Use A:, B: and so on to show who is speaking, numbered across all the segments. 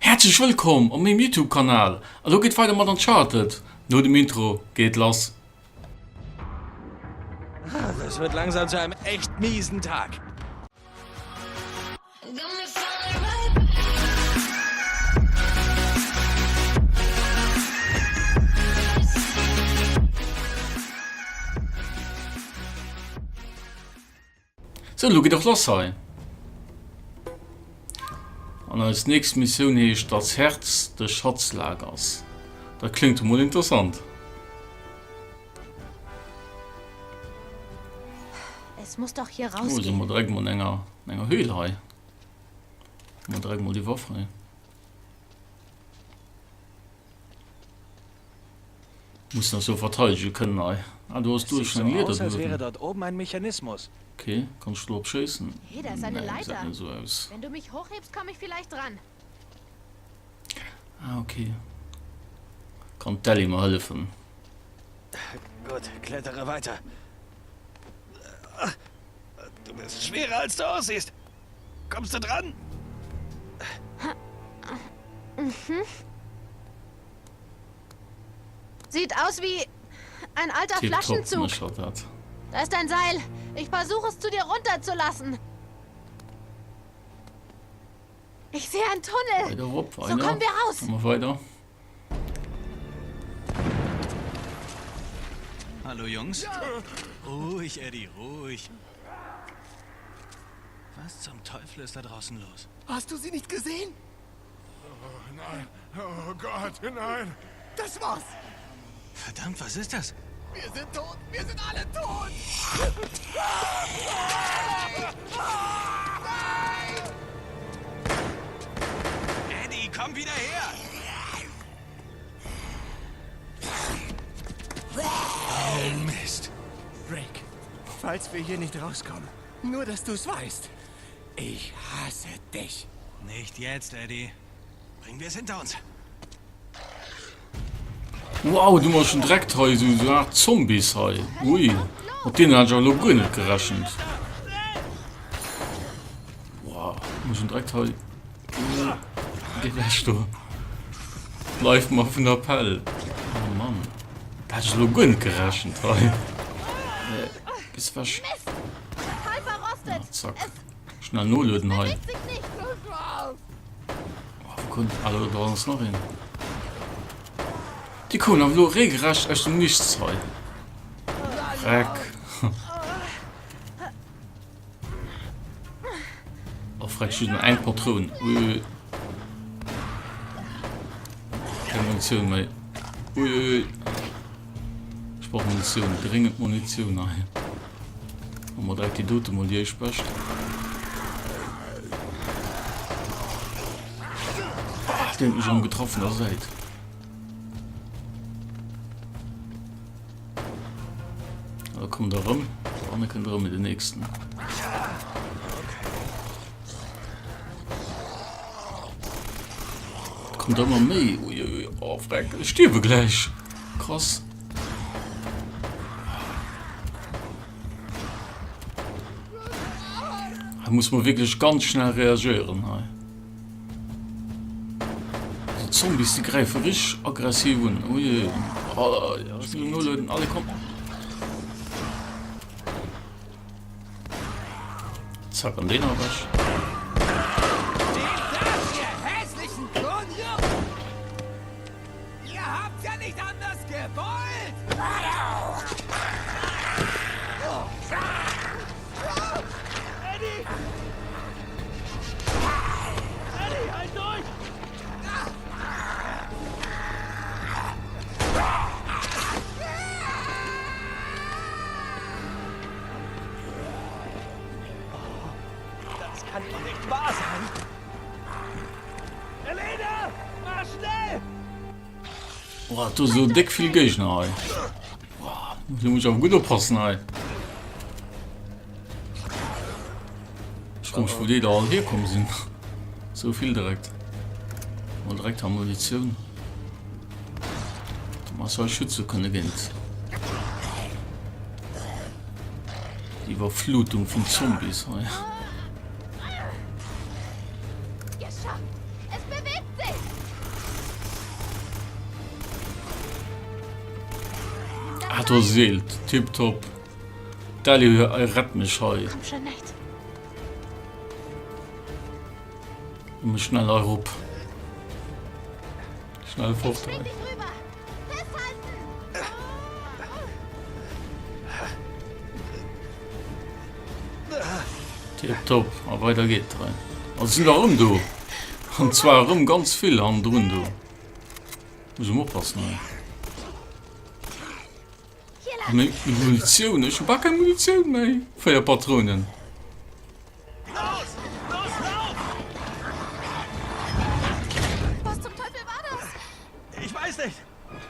A: Herzlich willkommen auf meinem YouTube-Kanal. Also geht weiter mit Uncharted. Nur dem Intro geht los.
B: Das wird langsam zu einem echt miesen Tag.
A: So, schau geht doch los sein. Und als nächste Mission ist das Herz des Schatzlagers. Das klingt mal interessant.
C: Es muss doch hier
A: Oh,
C: rausgehen.
A: sind wir direkt mal in einer Höhle rein. Wir direkt mal die Waffe rein. Muss noch so verteidigen können. Ah, du hast durch
B: Sieht
A: ein
B: so
A: Leder
B: aus, als wäre
A: drin.
B: dort oben ein Mechanismus.
A: Okay, kannst du abschießen?
C: Hey, da ist eine
A: Nein, sieht
C: Leiter.
A: nicht so aus.
C: Wenn du mich hochhebst, komme ich vielleicht dran.
A: Ah, okay. Kann Telly mal helfen.
B: Gut, klettere weiter. Du bist schwerer, als du aussiehst. Kommst du dran?
C: Sieht aus wie ein alter
A: Tipptopp,
C: Flaschenzug.
A: schaut das.
C: Da ist ein Seil. Ich versuche es zu dir runterzulassen. Ich sehe einen Tunnel.
A: Weiter hopp,
C: So
A: weiter.
C: kommen wir raus.
A: Kommen wir weiter.
B: Hallo, Jungs. Ruhig, Eddie, ruhig. Was zum Teufel ist da draußen los?
D: Hast du sie nicht gesehen?
E: Oh nein, oh Gott, nein.
D: Das war's.
B: Verdammt, was ist das?
D: Wir sind tot. Wir sind alle tot.
B: Eddie, komm wieder her! Oh, Mist.
D: Rick, falls wir hier nicht rauskommen, nur dass du's weißt. Ich hasse dich.
B: Nicht jetzt, Eddie. Bringen wir es hinter uns.
A: Wow, du machst schon direkt heu, so eine Art Zombies heu. Ui. Und den hat ja noch gar nicht gerechnet. Wow, du musst schon direkt heu. Geht echt du. Läuft mal von der Pell. Oh Mann. Da hat ich noch gar nicht gerechnet heu. Ist was.
C: Total verrostet.
A: Zack. Schnell nur löten heu.
C: Bewegt sich nicht.
A: Wo kommt alle da uns noch hin? Die kommen aber nur regelrecht echt um nichts heu. Dreck. Auf recht nur ein Patron. Ui. Keine Munition mehr. Ui. Ich brauche Munition, dringend Munition. Nein. Und man direkt die Dote mal hier spricht. Den ich schon getroffen seid. Da kommt er rum. Vorne könnt ihr mit den nächsten. Kommt immer mehr. Uiui, oh, Freck. Ich stirbe gleich. Krass. Da muss man wirklich ganz schnell reagieren. Hey. Die Zombies, die greifen richtig aggressiv an. Ui. Oh, ja, ich will nur Leute, alle kommen. Zack, an den aber ich.
D: Ihr hässlichen Kunde! Ihr habt ja nicht anders gewollt! Eddie! Eddie, halt durch!
B: Das kann doch nicht wahr sein.
D: Elena! Mach schnell!
A: Boah, du so dick viel Gegner. Ey. Boah, du musst auf gut aufpassen. Ey. Ich komme von die da alle herkommen sind. So viel direkt. Und direkt haben Munition. Man soll schützen können gehen. Die Überflutung von Zombies. Ey.
C: Geschafft. Es bewegt sich.
A: Hat er seelt, tipptopp. Dali rett mich heu.
C: Komm schon, Nate.
A: Ich muss schnell Europa. Schnell fort.
C: Schwing dich rüber. Festhalten.
A: Tipptopp, aber weiter geht rein. Also sind da rum, du. Und zwar rum ganz viel an drin, du. Muss ich aufpassen, ne?
C: Hier lang.
A: Munition, ich hab keine Munition mehr. Für Patronen.
C: Was zum Teufel war das?
B: Ich weiß nicht.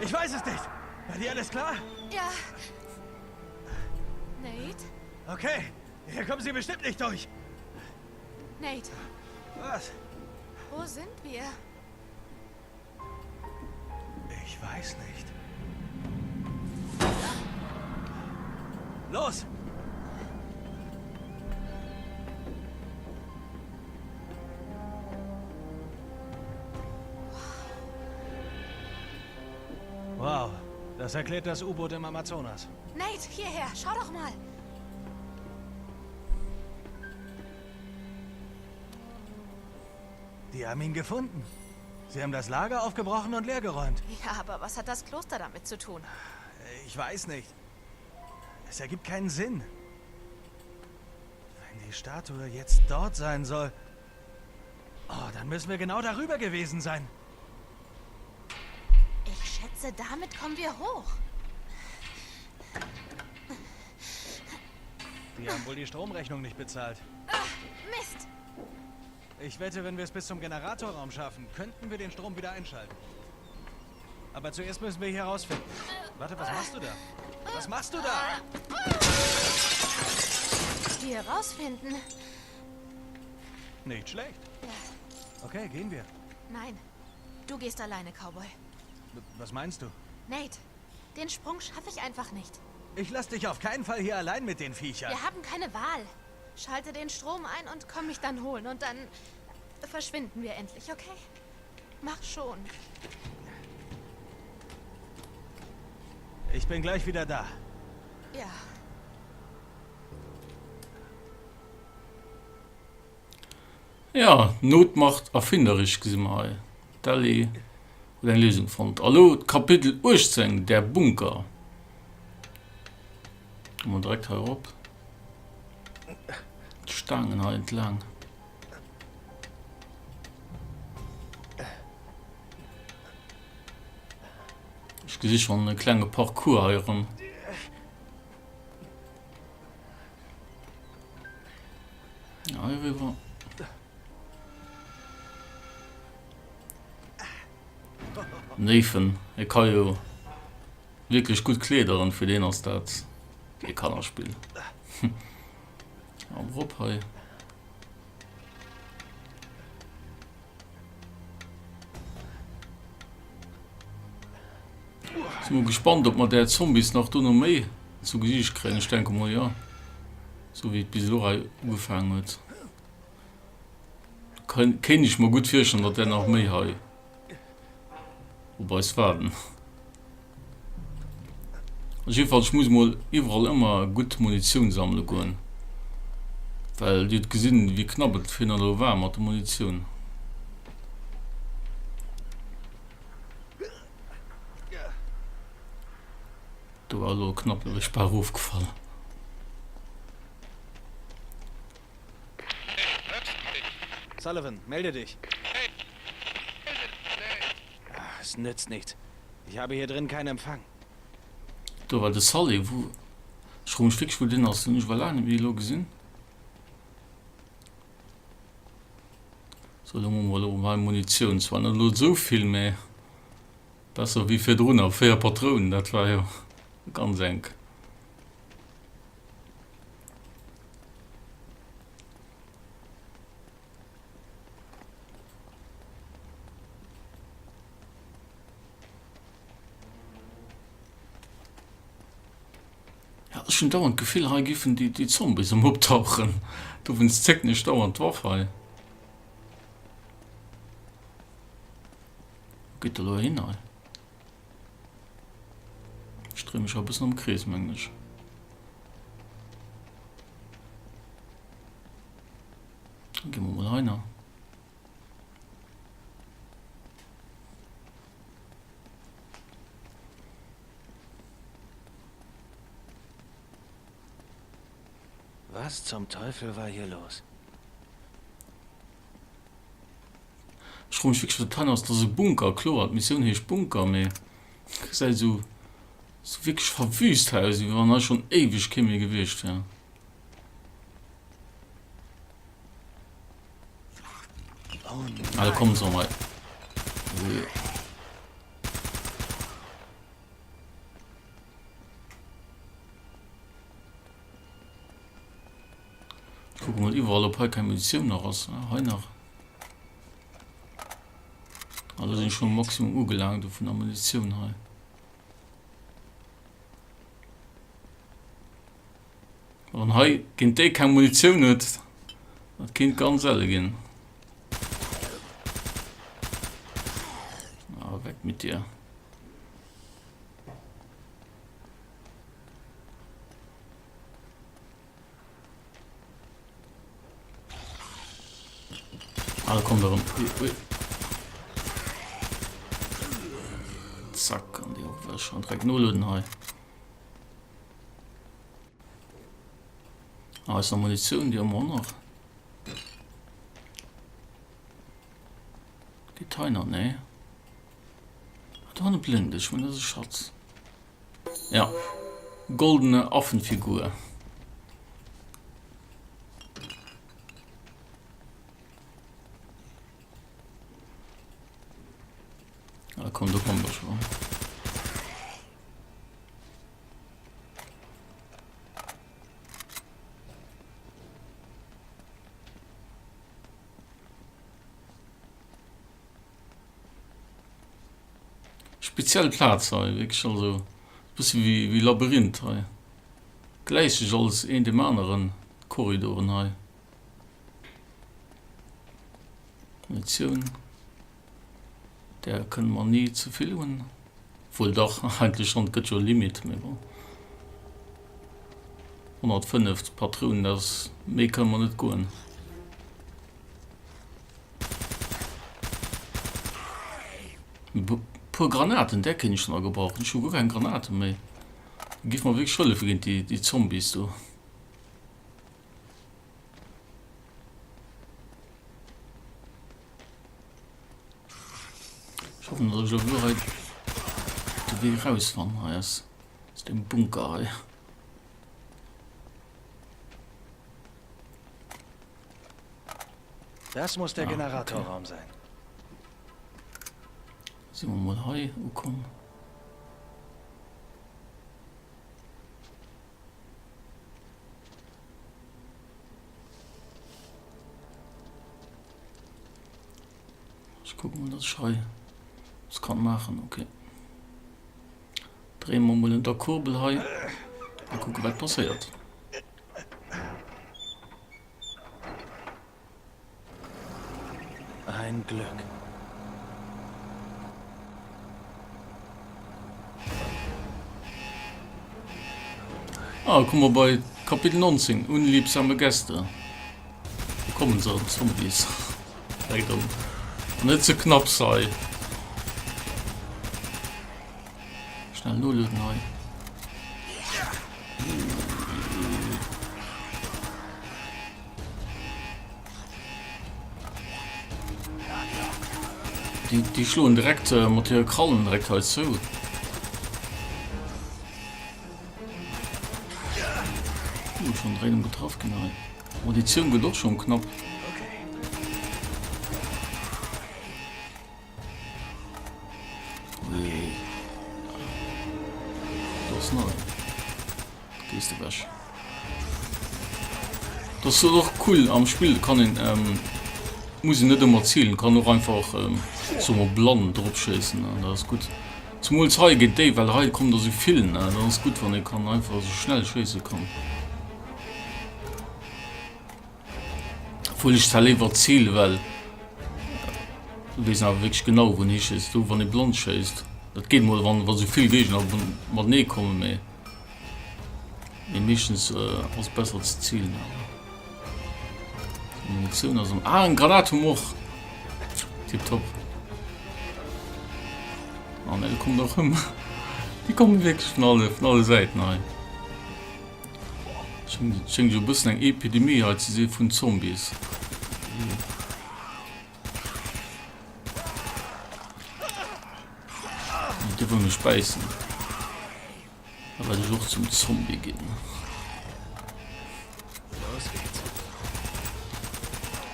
B: Ich weiß es nicht. Bei dir alles klar?
C: Ja. Nate?
B: Okay. Hier kommen sie bestimmt nicht durch.
C: Nate,
B: Was?
C: wo sind wir?
B: Ich weiß nicht. Los! Wow, das erklärt das U-Boot im Amazonas.
C: Nate, hierher. Schau doch mal.
B: Die haben ihn gefunden. Sie haben das Lager aufgebrochen und leergeräumt.
C: Ja, aber was hat das Kloster damit zu tun?
B: Ich weiß nicht. Es ergibt keinen Sinn. Wenn die Statue jetzt dort sein soll... Oh, dann müssen wir genau darüber gewesen sein.
C: Ich schätze, damit kommen wir hoch.
B: Die haben wohl die Stromrechnung nicht bezahlt.
C: Mist.
B: Ich wette, wenn wir es bis zum Generatorraum schaffen, könnten wir den Strom wieder einschalten. Aber zuerst müssen wir hier herausfinden. Warte, was machst du da? Was machst du da?
C: Hier rausfinden.
B: Nicht schlecht.
C: Ja,
B: Okay, gehen wir.
C: nein. Du gehst alleine, Cowboy.
B: Was meinst du?
C: Nate, den Sprung schaffe ich einfach nicht.
B: Ich lass dich auf keinen Fall hier allein mit den Viechern.
C: Wir haben keine Wahl. Schalte den Strom ein und komm mich dann holen. Und dann verschwinden wir endlich, okay? Mach schon.
B: Ich bin gleich wieder da.
C: Ja.
A: Ja, Not macht erfinderisch gesehen. Dali hat eine Lösung fand. Hallo, Kapitel 18, der Bunker. Gehen wir direkt herab. Die Stangen halt entlang. Ich sehe schon eine kleine Parcours herum. Ja, hier rüber. Neven, ich kann ja wirklich gut Kleidern für den aus das. Ich kann auch spielen. Aber hopp, hey. Ich bin gespannt, ob man der Zombies noch noch mehr zu Gesicht kriegen. Ich denke mal ja. So wie bis so angefangen hat. Kann ich mir gut vorstellen, dass der noch mehr hat. Wobei es werden. Also jedenfalls, ich muss mal überall immer gut Munition sammeln gehen. Weil die hat gesehen, wie knapp es für eine war mit der Munition. Da war also knapp ein paar aufgefallen.
B: Sullivan, melde dich. Es nützt nichts. Ich habe hier drin keinen Empfang.
A: Da war der Sully, wo... Ich rum Stück für den hast du nicht alleine, wie du gesehen? So, dann machen wir mal Munition. Es war nicht so viel mehr. Besser wie für drunter, 4 Patronen, das war ja ganz eng. Ja, das ist schon dauernd Gefühl, die Zombies am Abtauchen. Du findest technisch dauernd Waffe. Geht da hin? drehe mich ein bisschen am Kreis, manchmal. Gehen wir mal rein.
B: Was zum Teufel war hier los?
A: Ich freue mich wirklich total aus, dass ein Bunker, klar, die Mission heißt Bunker, aber ich sei so wirklich verwüst aus, wir waren schon ewig keine gewischt, ja.
B: Oh nein.
A: Also kommen Sie mal. Guck mal, überall ob keine Munition noch aus. Noch. Also sind schon Maximum Uhr gelangt von der Munition. Und hier gibt es keine Munition nicht. Das kann ganz ehrlich gehen. Ah, weg mit dir. Ah, komm darum. Ui. Zack, an die Aufwäsche und direkt nur Lüden hier. Ah, ist noch Munition, die haben wir noch. Geht keiner, ne? Da war eine Blinde, ich meine, das ist Schatz. Ja. Goldene Affenfigur. Ja, komm, da kommen wir schon. Speziell Platz, wirklich also ein bisschen wie Labyrinth. Gleich ist als in dem anderen Korridoren. Munition. Der kann man nie zu viel tun. Wohl doch, eigentlich schon gibt es Limit. 150 Patronen, das mehr kann man nicht gehen. Pur Granaten, der kann ich schon mal gebrauchen. Ich habe gar keine Granaten mehr. Gib mal wirklich Schule für die Zombies, du. Ich hoffe, dass ich wirklich den Weg rausfahren aus dem Bunker.
B: Das muss der Generatorraum sein.
A: Sehen wir mal hier, wo kommen. Ich gucke mal, das Schrei. Das kann machen, okay. Drehen wir mal in der Kurbel hier. Und gucken, was passiert.
B: Ein Glück.
A: Ah, guck mal bei Kapitel 19, unliebsame Gäste. Kommen so Zombies. Nicht so knapp sei. Schnell null neu. Die schlagen direkt mit ihren Krallen direkt halt so. Schon reden betroffen, genau. Munition geht doch schon knapp. Ui. Das ist neu. Gehst du weg. Das ist doch cool am Spiel, kann ich, muss ich nicht immer zielen, kann auch einfach so mal blond drauf schießen, das ist gut. Zum Beispiel geht die, weil heute kommt da so viel, das ist gut, wenn ich kann einfach so schnell schießen kann. Obwohl ich da lieber ziel, weil du weißt auch wirklich genau, wo ich ist. Du, wenn ich blond schießt, das geht mal wann so viel Gegner man nie kommen mehr meistens als besseres Ziel Munition also ein Granatum auch tipptopp ne, die kommen doch immer die kommen wirklich von alle Seiten rein schenkt so ein bisschen eine Epidemie als sie von Zombies die wollen mich speisen aber die auch zum Zombie gehen
B: Los geht's.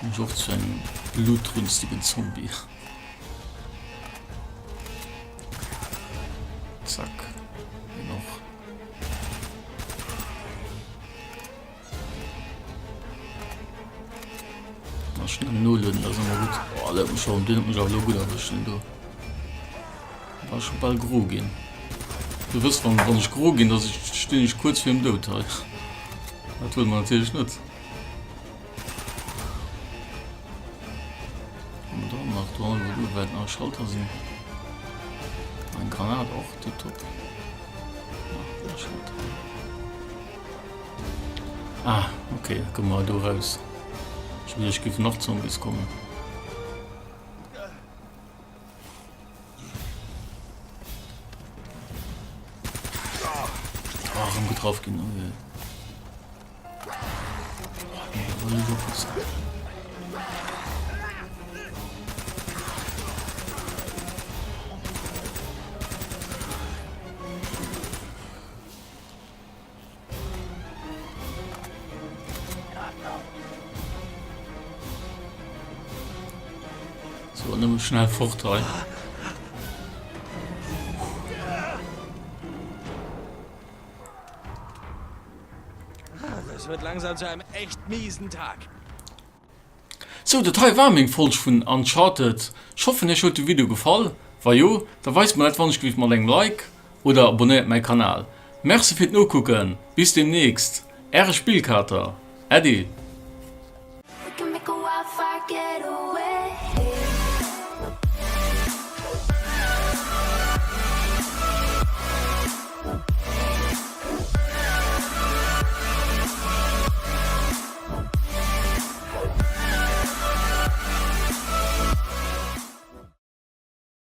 A: und auch zu einem blutrünstigen Zombie zack noch na schnell null das ist immer gut oh, alle schon den muss auch gut erwischen du war schon bald gro gehen du wirst wann ich gro gehen dass ich stehe nicht kurz für dem Tod das will man natürlich nicht und dann nach du werden auch Schalter sind ein Granat auch tipptopp ah okay komm mal du raus ich gebe noch Zombies kommen gut drauf gehen so nimm schnell fort rein
B: Es wird langsam zu einem echt miesen Tag.
A: so der Teil Warming falsch von Uncharted ich hoffe euch hat das Video gefallen weil jo da weiß man nicht wann ich mal ein Like oder abonniert meinen Kanal merci fürs Gucken bis demnächst Spielkater Eddie